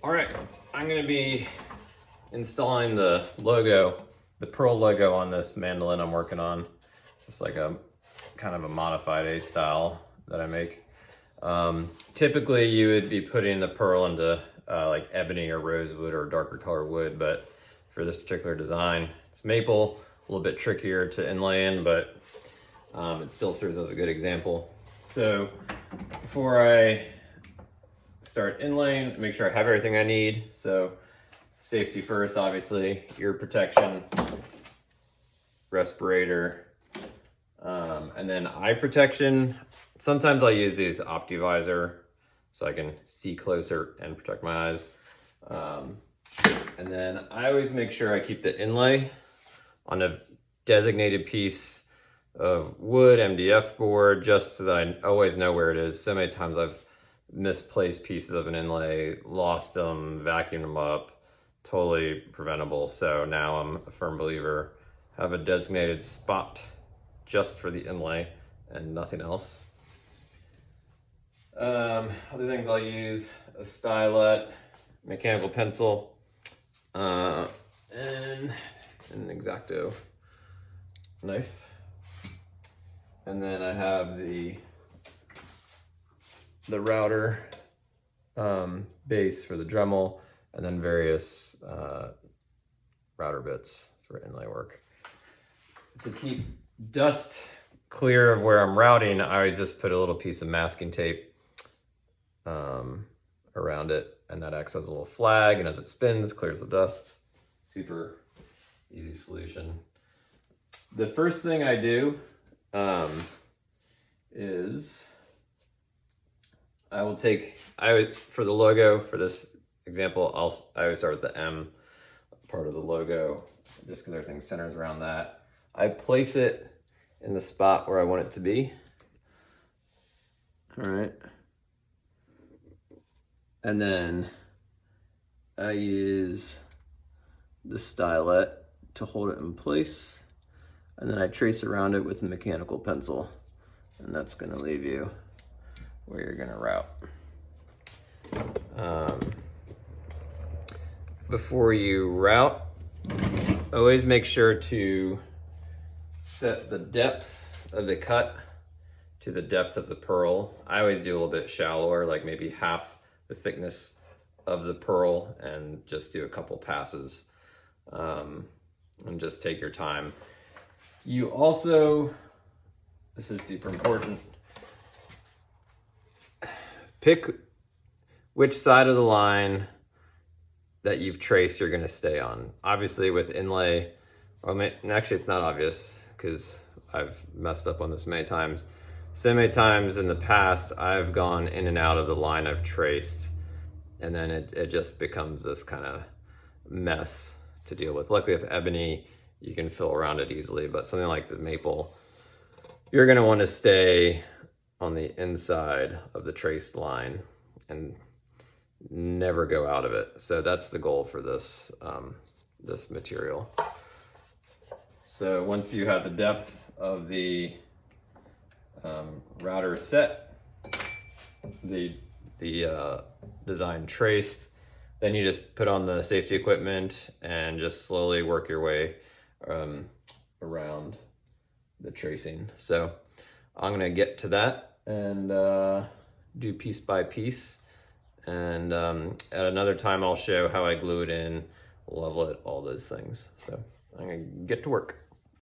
All right, I'm gonna be installing the logo, the pearl logo on this mandolin I'm working on. It's just like a kind of a modified A style that I make. Typically you would be putting the pearl into like ebony or rosewood or darker color wood, but for this particular design, it's maple, a little bit trickier to inlay in, but it still serves as a good example. So before I start inlaying, make sure I have everything I need. So safety first, obviously, ear protection, respirator, and then eye protection. Sometimes I'll use these OptiVisor so I can see closer and protect my eyes. And then I always make sure I keep the inlay on a designated piece of wood, MDF board, just so that I always know where it is. So many times I've misplaced pieces of an inlay, lost them, vacuumed them up, totally preventable. So now I'm a firm believer, have a designated spot just for the inlay and nothing else. Other things I'll use, a stylet, mechanical pencil, and an X-Acto knife. And then I have the router base for the Dremel, and then various router bits for inlay work. To keep dust clear of where I'm routing, I always just put a little piece of masking tape around it, and that acts as a little flag, and as it spins, clears the dust. Super easy solution. The first thing I do is I will take, for the logo, for this example, I always start with the M part of the logo, just because everything centers around that. I place it in the spot where I want it to be. All right. And then I use the stylet to hold it in place. And then I trace around it with a mechanical pencil. And that's gonna leave you where you're gonna route. Before you route, always make sure to set the depth of the cut to the depth of the pearl. I always do a little bit shallower, like maybe half the thickness of the pearl, and just do a couple passes, and just take your time. You also, this is super important, pick which side of the line that you've traced you're gonna stay on. Obviously with inlay, actually it's not obvious because I've messed up on this many times. So many times in the past, I've gone in and out of the line I've traced, and then it just becomes this kind of mess to deal with. Luckily with ebony, you can fill around it easily, but something like the maple, you're gonna wanna stay on the inside of the traced line and never go out of it. So that's the goal for this, this material. So once you have the depth of the router set, the design traced, then you just put on the safety equipment and just slowly work your way around the tracing. So I'm gonna get to that and do piece by piece. And at another time, I'll show how I glue it in, level it, all those things. So I'm gonna get to work.